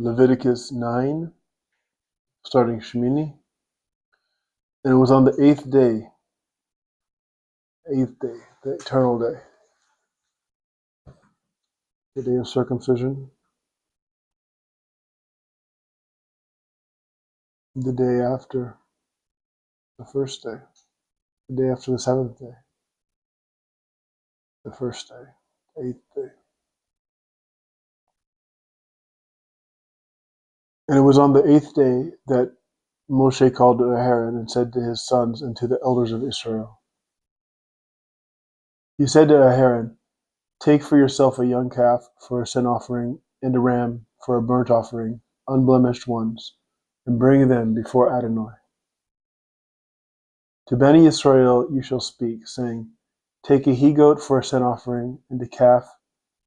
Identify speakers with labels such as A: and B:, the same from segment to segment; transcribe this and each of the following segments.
A: Leviticus 9, starting Shemini. And it was on the eighth day, the eternal day, the day of circumcision, the day after the first day, the day after the seventh day, the first day, eighth day. And it was on the eighth day that Moshe called to Aaron and said to his sons and to the elders of Israel. He said to Aaron, "Take for yourself a young calf for a sin offering and a ram for a burnt offering, unblemished ones, and bring them before Adonai. To Bani Israel you shall speak, saying, Take a he-goat for a sin offering, and a calf,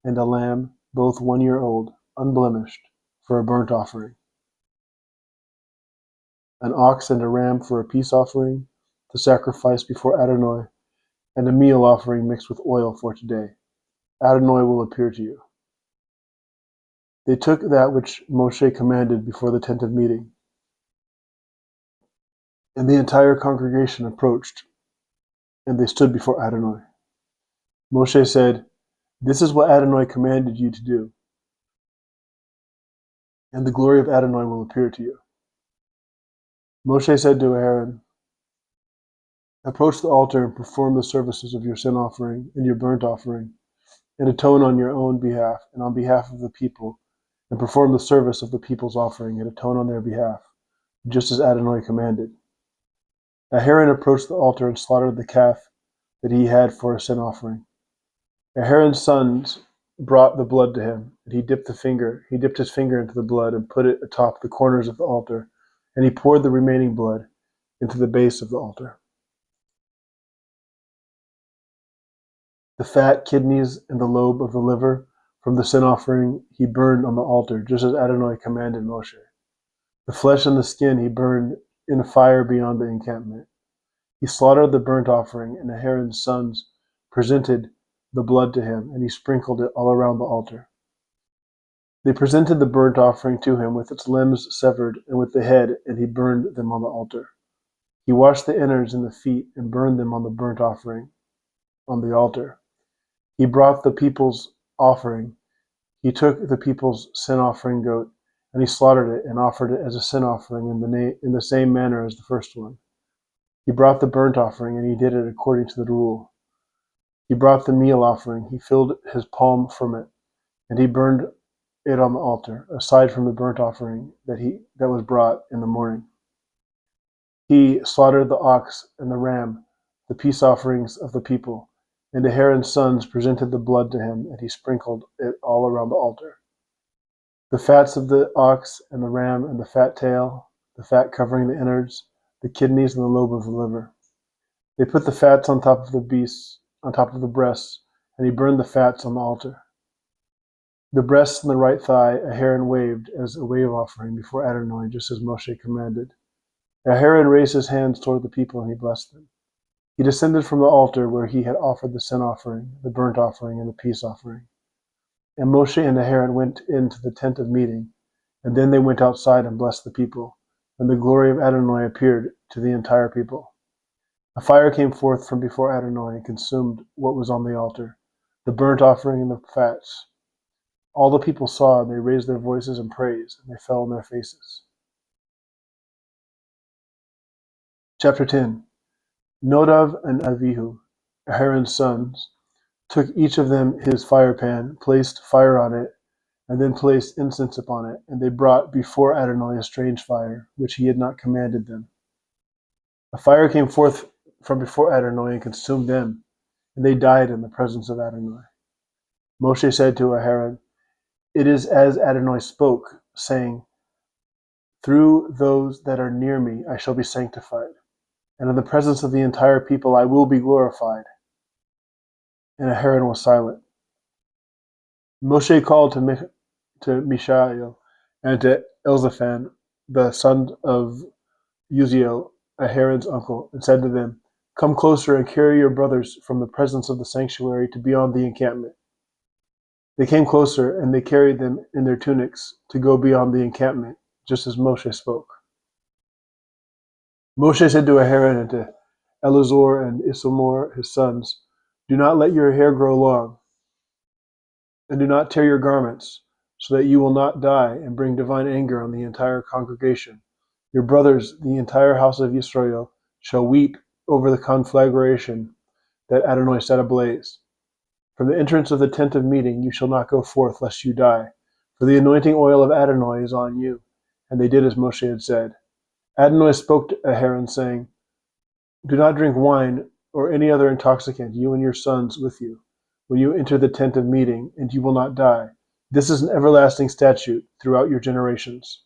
A: and a lamb, both 1 year old, unblemished, for a burnt offering, an ox and a ram for a peace offering, to sacrifice before Adonai, and a meal offering mixed with oil for today. Adonai will appear to you." They took that which Moshe commanded before the tent of meeting, and the entire congregation approached, and they stood before Adonai. Moshe said, "This is what Adonai commanded you to do, and the glory of Adonai will appear to you." Moshe said to Aaron, "Approach the altar and perform the services of your sin offering and your burnt offering, and atone on your own behalf and on behalf of the people, and perform the service of the people's offering and atone on their behalf, just as Adonai commanded." Aaron approached the altar and slaughtered the calf that he had for a sin offering. Aaron's sons brought the blood to him, and he dipped his finger into the blood and put it atop the corners of the altar, and he poured the remaining blood into the base of the altar. The fat, kidneys, and the lobe of the liver from the sin offering he burned on the altar, just as Adonai commanded Moshe. The flesh and the skin he burned in a fire beyond the encampment. He slaughtered the burnt offering, and Aaron's sons presented the blood to him, and he sprinkled it all around the altar. They presented the burnt offering to him with its limbs severed and with the head, and he burned them on the altar. He washed the innards and the feet and burned them on the burnt offering on the altar. He brought the people's offering. He took the people's sin offering goat, and he slaughtered it and offered it as a sin offering in the same manner as the first one. He brought the burnt offering, and he did it according to the rule. He brought the meal offering. He filled his palm from it, and he burned it on the altar, aside from the burnt offering that was brought in the morning. He slaughtered the ox and the ram, the peace offerings of the people, and Aaron's sons presented the blood to him, and he sprinkled it all around the altar. The fats of the ox and the ram and the fat tail, the fat covering the innards, the kidneys and the lobe of the liver. They put the fats on top of the breasts, and he burned the fats on the altar. The breasts and the right thigh Aaron waved as a wave offering before Adonai, just as Moshe commanded. Aaron raised his hands toward the people, and he blessed them. He descended from the altar where he had offered the sin offering, the burnt offering, and the peace offering. And Moshe and Aaron went into the tent of meeting, and then they went outside and blessed the people, and the glory of Adonai appeared to the entire people. A fire came forth from before Adonai and consumed what was on the altar, the burnt offering and the fats. All the people saw, and they raised their voices in praise, and they fell on their faces. Chapter 10. Nadav and Avihu, Aaron's sons, took each of them his fire pan, placed fire on it, and then placed incense upon it, and they brought before Adonai a strange fire, which he had not commanded them. A fire came forth from before Adonai and consumed them, and they died in the presence of Adonai. Moshe said to Aaron, "It is as Adonai spoke, saying, Through those that are near me I shall be sanctified, and in the presence of the entire people I will be glorified." And Aaron was silent. Moshe called to Mishael and to Elzaphan, the son of Uziel, Aaron's uncle, and said to them, "Come closer and carry your brothers from the presence of the sanctuary to beyond the encampment." They came closer, and they carried them in their tunics to go beyond the encampment, just as Moshe spoke. Moshe said to Aaron and to Eleazar and Isamar, his sons, "Do not let your hair grow long, and do not tear your garments, so that you will not die and bring divine anger on the entire congregation. Your brothers, the entire house of Israel, shall weep over the conflagration that Adonai set ablaze. From the entrance of the tent of meeting you shall not go forth, lest you die. For the anointing oil of Adonai is on you." And they did as Moshe had said. Adonai spoke to Aaron, saying, "Do not drink wine or any other intoxicant, you and your sons with you, when you enter the tent of meeting, and you will not die. This is an everlasting statute throughout your generations,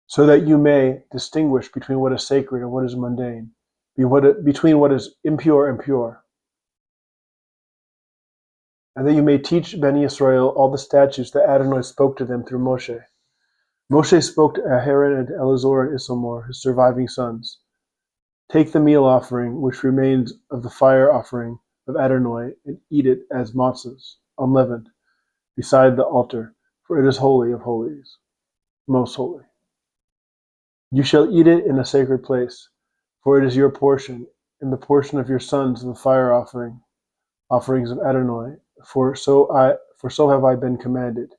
A: so that you may distinguish between what is sacred and what is mundane, between what is impure and pure, and that you may teach Beni Israel all the statutes that Adonai spoke to them through Moshe." Moshe spoke to Aaron and to Eleazar and Isamar, his surviving sons. "Take the meal offering which remains of the fire offering of Adonai, and eat it as matzahs, unleavened, beside the altar, for it is holy of holies, most holy. You shall eat it in a sacred place, for it is your portion, and the portion of your sons of the fire offerings of Adonai, for so have I been commanded.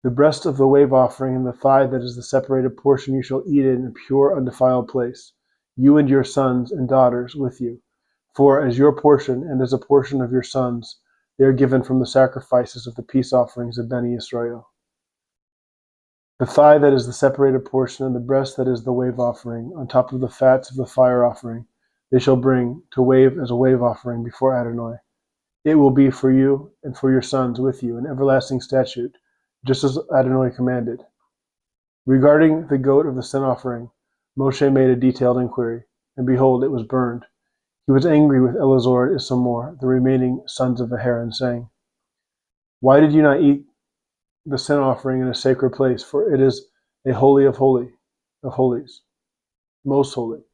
A: The breast of the wave offering and the thigh that is the separated portion you shall eat in a pure, undefiled place, you and your sons and daughters with you. For as your portion and as a portion of your sons, they are given from the sacrifices of the peace offerings of Beni Israel. The thigh that is the separated portion and the breast that is the wave offering, on top of the fats of the fire offering, they shall bring to wave as a wave offering before Adonai. It will be for you and for your sons with you, an everlasting statute, just as Adonai commanded." Regarding the goat of the sin offering, Moshe made a detailed inquiry, and behold, it was burned. He was angry with Eleazar and Isamar, the remaining sons of Aaron, saying, "Why did you not eat the sin offering in a sacred place? For it is a holy of holies, most holy.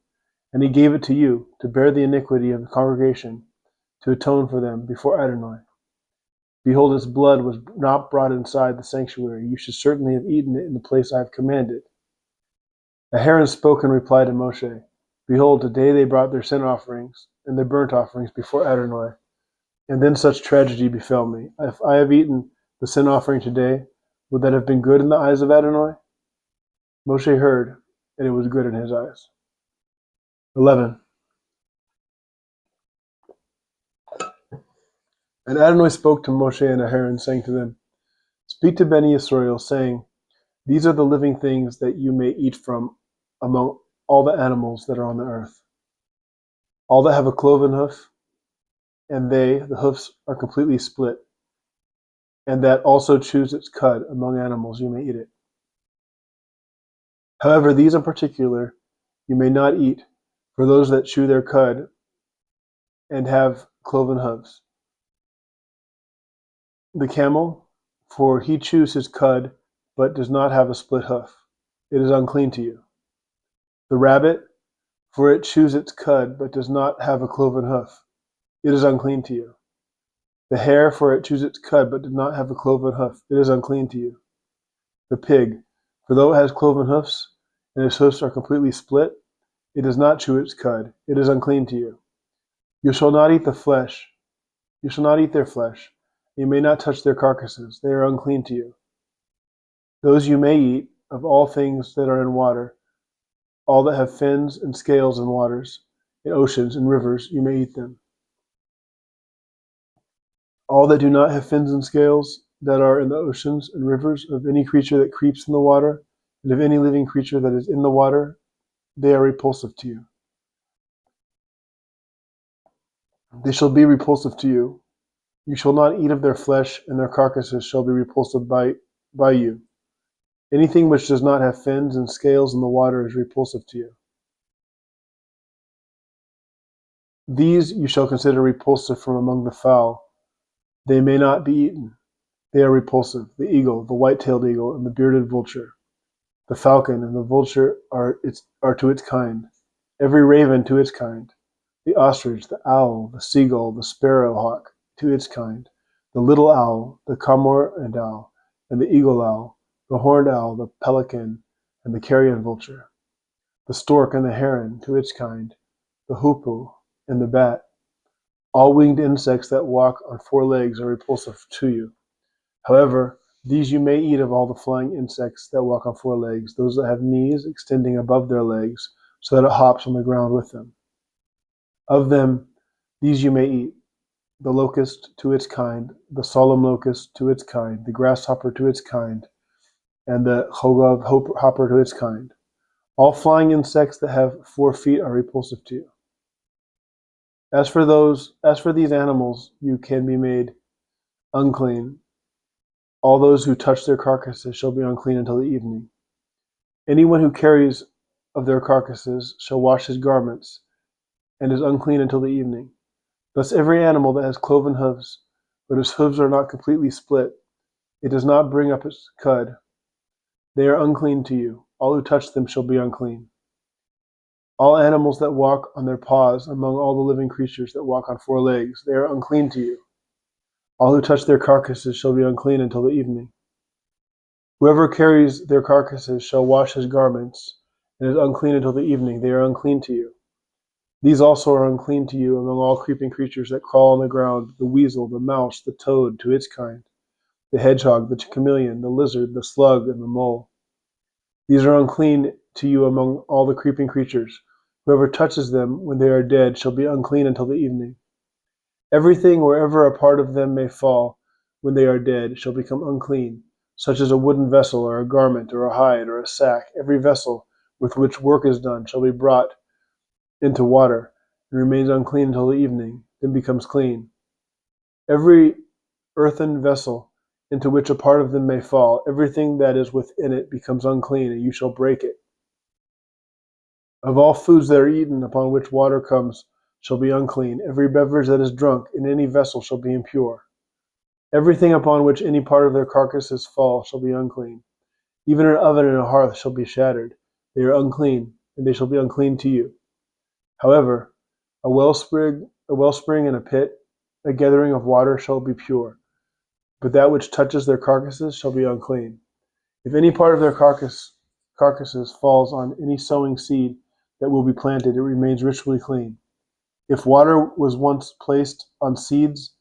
A: And he gave it to you to bear the iniquity of the congregation, to atone for them before Adonai. Behold, its blood was not brought inside the sanctuary. You should certainly have eaten it in the place I have commanded." Aaron spoke and replied to Moshe, "Behold, today they brought their sin offerings and their burnt offerings before Adonai, and then such tragedy befell me. If I have eaten the sin offering today, would that have been good in the eyes of Adonai?" Moshe heard, and it was good in his eyes. 11. And Adonai spoke to Moshe and Aaron, saying to them, "Speak to Beni Israel, saying, these are the living things that you may eat from among all the animals that are on the earth. All that have a cloven hoof, and the hoofs are completely split, and that also chews its cud among animals, you may eat it. However, these in particular you may not eat, for those that chew their cud and have cloven hooves. The camel, for he chews his cud, but does not have a split hoof. It is unclean to you. The rabbit, for it chews its cud, but does not have a cloven hoof. It is unclean to you. The hare, for it chews its cud, but does not have a cloven hoof. It is unclean to you. The pig, for though it has cloven hoofs, and its hoofs are completely split, it does not chew its cud. It is unclean to you. You shall not eat the flesh. You shall not eat their flesh. You may not touch their carcasses. They are unclean to you. Those you may eat of all things that are in water, all that have fins and scales in waters, in oceans and rivers, you may eat them. All that do not have fins and scales, that are in the oceans and rivers, of any creature that creeps in the water, and of any living creature that is in the water, they are repulsive to you. They shall be repulsive to you. You shall not eat of their flesh, and their carcasses shall be repulsive by you. Anything which does not have fins and scales in the water is repulsive to you. These you shall consider repulsive from among the fowl. They may not be eaten. They are repulsive: the eagle, the white-tailed eagle, and the bearded vulture. The falcon and the vulture are to its kind, every raven to its kind, the ostrich, the owl, the seagull, the sparrowhawk to its kind, the little owl, the cormorant owl, and the eagle owl, the horned owl, the pelican, and the carrion vulture, the stork and the heron to its kind, the hoopoe and the bat. All winged insects that walk on four legs are repulsive to you. However, these you may eat of all the flying insects that walk on four legs, those that have knees extending above their legs, so that it hops on the ground with them. Of them, these you may eat: the locust to its kind, the solemn locust to its kind, the grasshopper to its kind, and the hogab hopper to its kind. All flying insects that have 4 feet are repulsive to you. As for these animals, you can be made unclean. All those who touch their carcasses shall be unclean until the evening. Anyone who carries of their carcasses shall wash his garments, and is unclean until the evening. Thus every animal that has cloven hooves, but its hooves are not completely split, it does not bring up its cud. They are unclean to you. All who touch them shall be unclean. All animals that walk on their paws, among all the living creatures that walk on 4 legs, they are unclean to you. All who touch their carcasses shall be unclean until the evening. Whoever carries their carcasses shall wash his garments, and is unclean until the evening. They are unclean to you. These also are unclean to you among all creeping creatures that crawl on the ground: the weasel, the mouse, the toad to its kind, the hedgehog, the chameleon, the lizard, the slug, and the mole. These are unclean to you among all the creeping creatures. Whoever touches them when they are dead shall be unclean until the evening. Everything wherever a part of them may fall when they are dead shall become unclean, such as a wooden vessel, or a garment, or a hide, or a sack. Every vessel with which work is done shall be brought into water, and remains unclean until the evening, then becomes clean. Every earthen vessel into which a part of them may fall, everything that is within it becomes unclean, and you shall break it. Of all foods that are eaten upon which water comes shall be unclean. Every beverage that is drunk in any vessel shall be impure. Everything upon which any part of their carcasses fall shall be unclean. Even an oven and a hearth shall be shattered. They are unclean, and they shall be unclean to you. However, a wellspring and a pit, a gathering of water shall be pure. But that which touches their carcasses shall be unclean. If any part of their carcasses falls on any sowing seed that will be planted, it remains ritually clean. If water was once placed on seeds,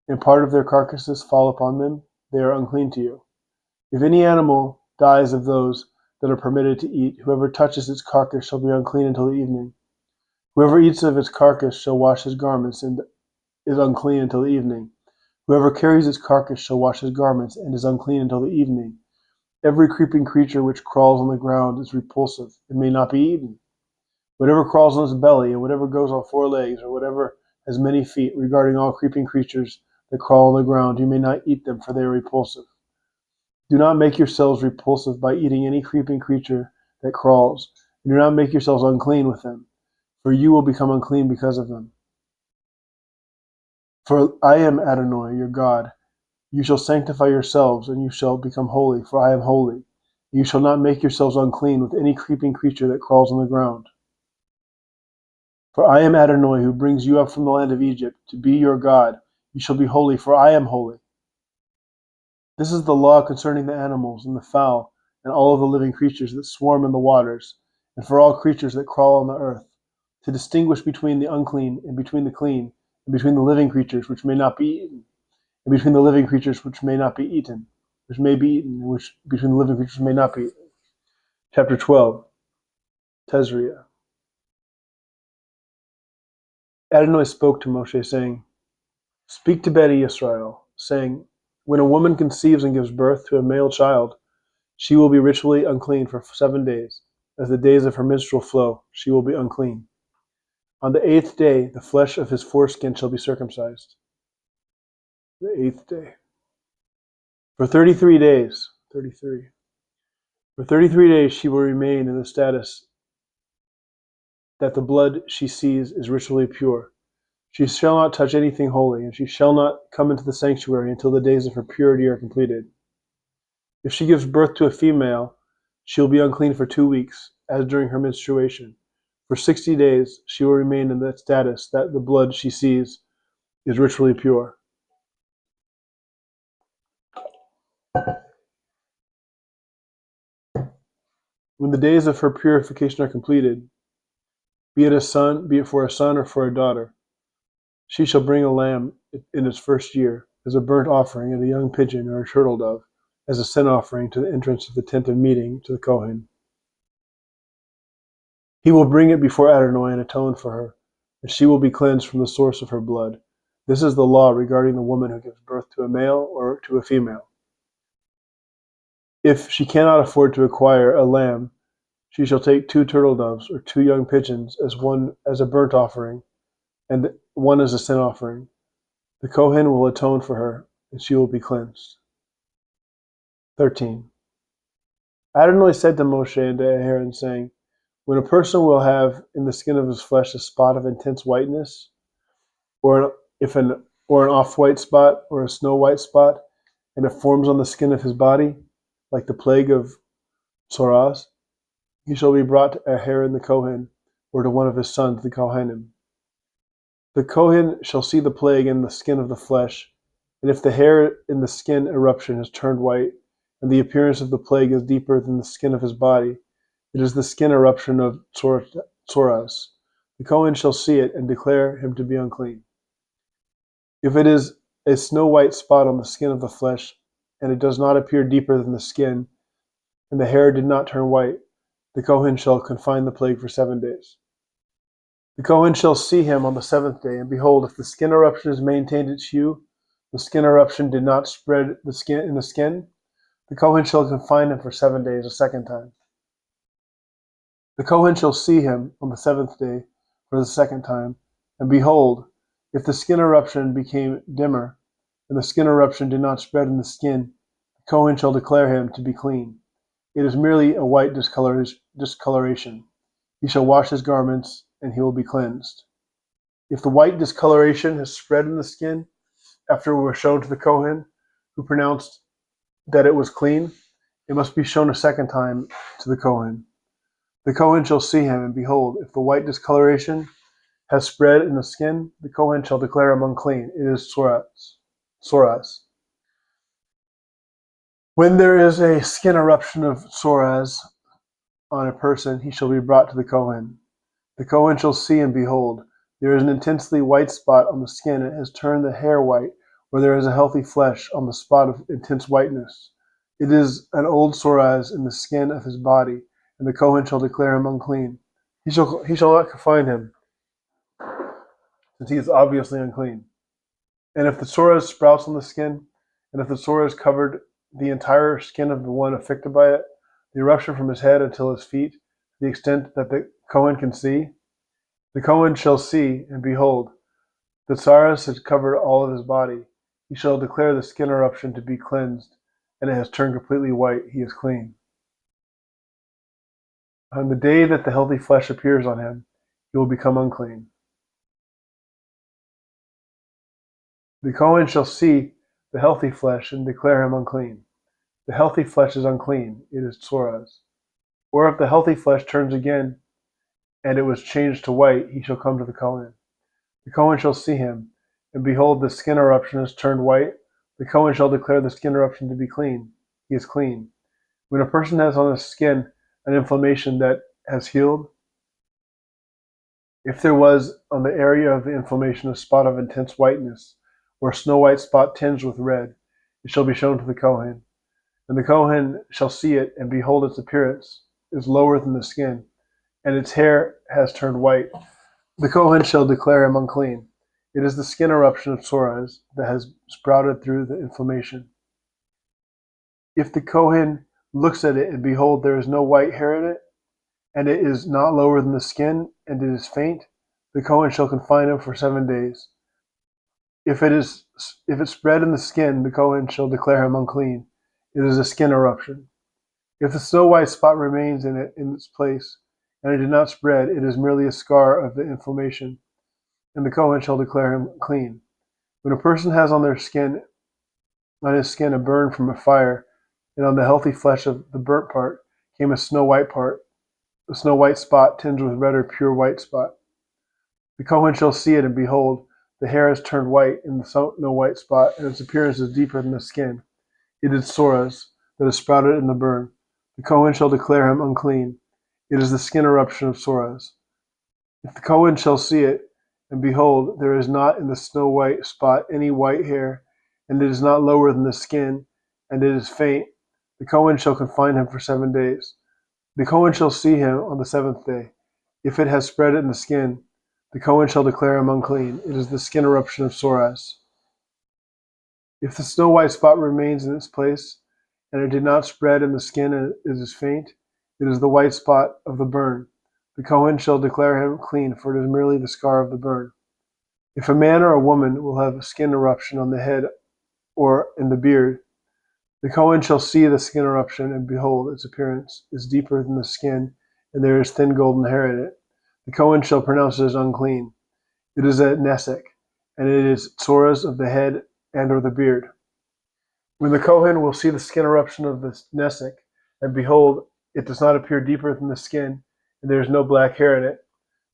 A: and part of their carcasses fall upon them, they are unclean to you. If any animal dies of those that are permitted to eat, whoever touches its carcass shall be unclean until the evening. Whoever eats of its carcass shall wash his garments, and is unclean until the evening. Whoever carries its carcass shall wash his garments, and is unclean until the evening. Every creeping creature which crawls on the ground is repulsive, and may not be eaten. Whatever crawls on its belly, and whatever goes on 4 legs, or whatever has many feet, regarding all creeping creatures that crawl on the ground, you may not eat them, for they are repulsive. Do not make yourselves repulsive by eating any creeping creature that crawls, and do not make yourselves unclean with them, for you will become unclean because of them. For I am Adonai, your God. You shall sanctify yourselves, and you shall become holy, for I am holy. You shall not make yourselves unclean with any creeping creature that crawls on the ground. For I am Adonai, who brings you up from the land of Egypt, to be your God. You shall be holy, for I am holy. This is the law concerning the animals, and the fowl, and all of the living creatures that swarm in the waters, and for all creatures that crawl on the earth, to distinguish between the unclean and between the clean, and between the living creatures which may not be eaten, and between the living creatures which may not be eaten, which may be eaten, and which between the living creatures may not be eaten. Chapter 12, Tezria. Adonai spoke to Moshe, saying, Speak to Beni Israel, saying, When a woman conceives and gives birth to a male child, she will be ritually unclean for 7 days. As the days of her menstrual flow, she will be unclean. On the 8th day, the flesh of his foreskin shall be circumcised. The 8th day. For 33 days, 33. For 33 days she will remain in the status that the blood she sees is ritually pure. She shall not touch anything holy, and she shall not come into the sanctuary until the days of her purity are completed. If she gives birth to a female, she will be unclean for 2 weeks, as during her menstruation. For 60 days she will remain in that status that the blood she sees is ritually pure. When the days of her purification are completed, be it for a son or for a daughter, she shall bring a lamb in its first year as a burnt offering, and a young pigeon or a turtle dove as a sin offering to the entrance of the tent of meeting to the Kohen. He will bring it before Adonai and atone for her, and she will be cleansed from the source of her blood. This is the law regarding the woman who gives birth to a male or to a female. If she cannot afford to acquire a lamb, she shall take 2 turtle doves or 2 young pigeons as a burnt offering, and one as a sin offering. The Kohen will atone for her, and she will be cleansed. 13. Adonai said to Moshe and to Aaron, saying, when a person will have in the skin of his flesh a spot of intense whiteness, or an off-white spot or a snow-white spot, and it forms on the skin of his body, like the plague of Tzoraz, he shall be brought to Aaron the Kohen, or to one of his sons, the Kohanim. The Kohen shall see the plague in the skin of the flesh, and if the hair in the skin eruption has turned white, and the appearance of the plague is deeper than the skin of his body, it is the skin eruption of Tzoraz. The Kohen shall see it and declare him to be unclean. If it is a snow-white spot on the skin of the flesh, and it does not appear deeper than the skin, and the hair did not turn white, the Kohen shall confine the plague for 7 days. The Kohen shall see him on the 7th day, and behold, if the skin eruption has maintained its hue, the skin eruption did not spread in the skin, the Kohen shall confine him for 7 days a second time. The Kohen shall see him on the 7th day for the second time, and behold, if the skin eruption became dimmer, and the skin eruption did not spread in the skin, the Kohen shall declare him to be clean. It is merely a white discoloration. He shall wash his garments, and he will be cleansed. If the white discoloration has spread in the skin after it was shown to the Kohen, who pronounced that it was clean, it must be shown a second time to the Kohen. The Kohen shall see him, and behold, if the white discoloration has spread in the skin, the Kohen shall declare him unclean. It is Tzoraz. When there is a skin eruption of Tzoraz on a person, he shall be brought to the Kohen. The Kohen shall see, and behold, there is an intensely white spot on the skin. It has turned the hair white, where there is a healthy flesh on the spot of intense whiteness. It is an old Tzoraz in the skin of his body, and the Kohen shall declare him unclean. He shall not confine him, since he is obviously unclean. And if the Tzoraz sprouts on the skin, and if the Tzoraz covered the entire skin of the one affected by it, the eruption from his head until his feet, to the extent that the Kohen can see, the Kohen shall see, and behold, the Tzoraz has covered all of his body. He shall declare the skin eruption to be cleansed, and it has turned completely white. He is clean. On the day that the healthy flesh appears on him, he will become unclean. The Kohen shall see the healthy flesh and declare him unclean. The healthy flesh is unclean. It is Tzoraz. Or if the healthy flesh turns again, and it was changed to white, he shall come to the Kohen. The Kohen shall see him, and behold, the skin eruption has turned white. The Kohen shall declare the skin eruption to be clean. He is clean. When a person has on his skin an inflammation that has healed, if there was on the area of the inflammation a spot of intense whiteness, or a snow-white spot tinged with red, it shall be shown to the Kohen. And the Kohen shall see it, and behold, its appearance is lower than the skin, and its hair has turned white. The Kohen shall declare him unclean. It is the skin eruption of Tzoraz that has sprouted through the inflammation. If the Kohen looks at it, and behold, there is no white hair in it, and it is not lower than the skin, and it is faint, the Kohen shall confine him for 7 days. If it spread in the skin, the Kohen shall declare him unclean. It is a skin eruption. If the snow-white spot remains in its place, and it did not spread, it is merely a scar of the inflammation, and the Kohen shall declare him clean. When a person has on his skin a burn from a fire, and on the healthy flesh of the burnt part came a snow-white spot tinged with red or pure white spot. The Kohen shall see it, and behold, the hair has turned white in the snow-white spot, and its appearance is deeper than the skin. It is Tzoraz that has sprouted in the burn. The Kohen shall declare him unclean. It is the skin eruption of Soras. If the Kohen shall see it, and behold, there is not in the snow white spot any white hair, and it is not lower than the skin, and it is faint, the Kohen shall confine him for 7 days. The Kohen shall see him on the 7th day. If it has spread in the skin, the Kohen shall declare him unclean. It is the skin eruption of Soras. If the snow white spot remains in its place, and it did not spread in the skin, and it is faint, it is the white spot of the burn. The Kohen shall declare him clean, for it is merely the scar of the burn. If a man or a woman will have a skin eruption on the head or in the beard, the Kohen shall see the skin eruption, and behold, its appearance is deeper than the skin, and there is thin golden hair in it. The Kohen shall pronounce it as unclean. It is a nesek, and it is tzoras of the head and or the beard. When the Kohen will see the skin eruption of the nesek, and behold, it does not appear deeper than the skin, and there is no black hair in it,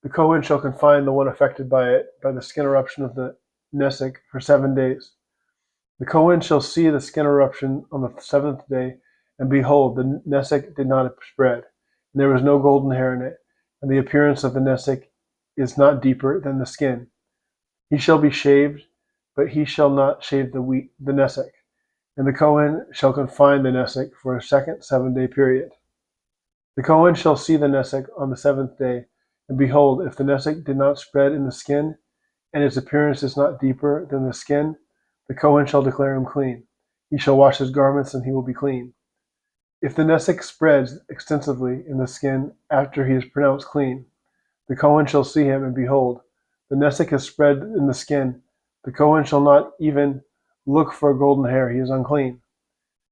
A: the Kohen shall confine the one affected by it, by the skin eruption of the nesek, for 7 days. The Kohen shall see the skin eruption on the 7th day, and behold, the nesek did not spread, and there was no golden hair in it, and the appearance of the nesek is not deeper than the skin. He shall be shaved, but he shall not shave the nesek, and the Kohen shall confine the nesek for a second 7-day period. The Kohen shall see the nesek on the 7th day, and behold, if the nesek did not spread in the skin, and its appearance is not deeper than the skin, the Kohen shall declare him clean. He shall wash his garments, and he will be clean. If the nesek spreads extensively in the skin after he is pronounced clean, the Kohen shall see him, and behold, the nesek has spread in the skin. The Kohen shall not even look for a golden hair, he is unclean.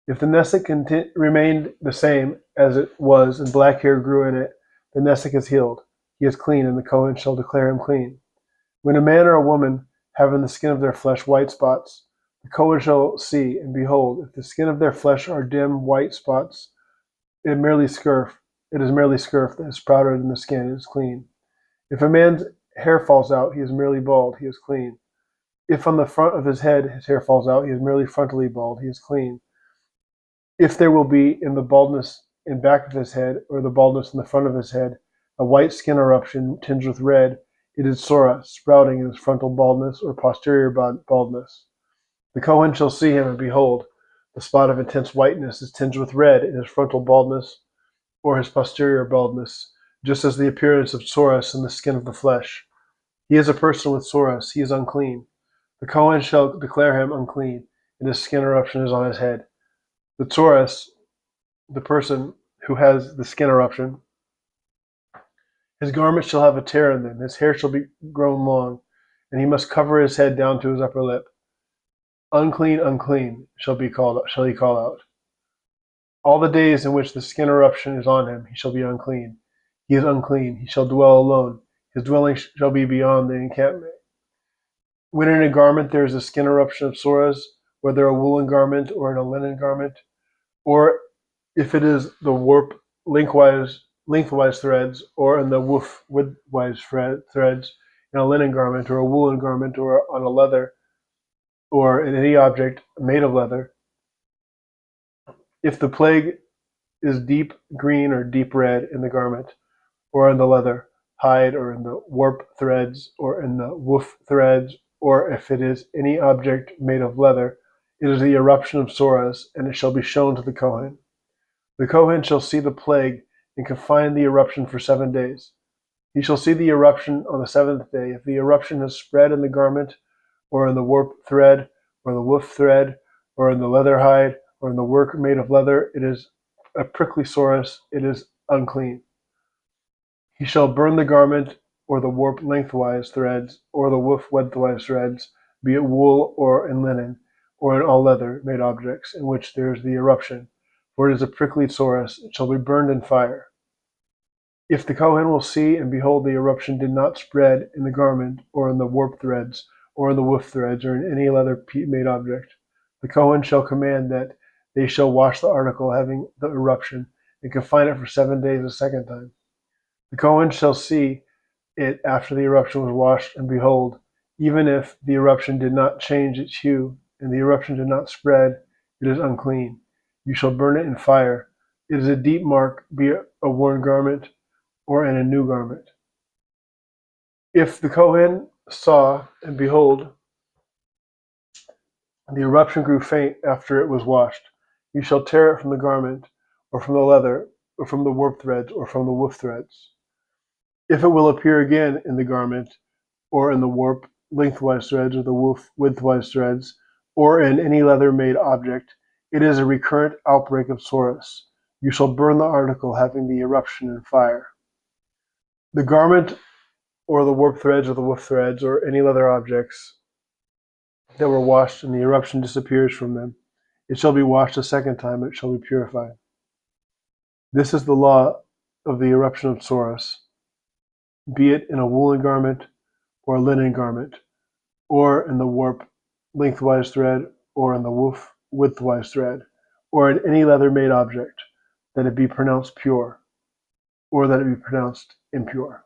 A: If the nesek remained the same as it was, and black hair grew in it, the nesek is healed. He is clean, and the Kohen shall declare him clean. When a man or a woman have in the skin of their flesh white spots, the Kohen shall see, and behold, if the skin of their flesh are dim white spots, it is merely scurf that is sprouted in the skin, it is clean. If a man's hair falls out, he is merely bald, he is clean. If on the front of his head his hair falls out, he is merely frontally bald, he is clean. If there will be in the baldness in back of his head, or the baldness in the front of his head, a white skin eruption tinged with red, it is Sora, sprouting in his frontal baldness or posterior baldness. The Kohen shall see him, and behold, the spot of intense whiteness is tinged with red in his frontal baldness or his posterior baldness, just as the appearance of Soras in the skin of the flesh. He is a person with Soras, he is unclean. The Kohen shall declare him unclean, and his skin eruption is on his head. The Soras, the person who has the skin eruption, his garments shall have a tear in them, his hair shall be grown long, and he must cover his head down to his upper lip. Unclean, unclean shall he call out. All the days in which the skin eruption is on him, he shall be unclean. He is unclean, he shall dwell alone. His dwelling shall be beyond the encampment. When in a garment there is a skin eruption of Soras, whether a woolen garment or in a linen garment, or if it is the warp lengthwise threads, or in the woof widthwise threads, in a linen garment or a woolen garment, or on a leather, or in any object made of leather, if the plague is deep green or deep red in the garment, or in the leather hide, or in the warp threads, or in the woof threads, or if it is any object made of leather, it is the eruption of Soras, and it shall be shown to the Kohen. The Kohen shall see the plague, and confine the eruption for 7 days. He shall see the eruption on the 7th day. If the eruption has spread in the garment, or in the warp thread, or the woof thread, or in the leather hide, or in the work made of leather, it is a prickly Soras, it is unclean. He shall burn the garment, or the warp lengthwise threads, or the woof widthwise threads, be it wool or in linen, or in all leather made objects in which there is the eruption, for it is a prickly Soras, it shall be burned in fire. If the Kohen will see, and behold, the eruption did not spread in the garment, or in the warp threads, or in the woof threads, or in any leather made object, the Kohen shall command that they shall wash the article having the eruption, and confine it for 7 days a second time. The Kohen shall see it after the eruption was washed, and behold, even if the eruption did not change its hue, and the eruption did not spread, it is unclean. You shall burn it in fire. It is a deep mark, be it a worn garment or in a new garment. If the Kohen saw, and behold, the eruption grew faint after it was washed, you shall tear it from the garment, or from the leather, or from the warp threads, or from the woof threads. If it will appear again in the garment, or in the warp lengthwise threads, or the woof widthwise threads, or in any leather-made object, it is a recurrent outbreak of sorrows. You shall burn the article having the eruption in fire. The garment, or the warp threads, or the woof threads, or any leather objects that were washed, and the eruption disappears from them, it shall be washed a second time, and it shall be purified. This is the law of the eruption of sorrows, be it in a woolen garment, or a linen garment, or in the warp lengthwise thread, or in the woof widthwise thread, or in any leather-made object, that it be pronounced pure, or that it be pronounced impure.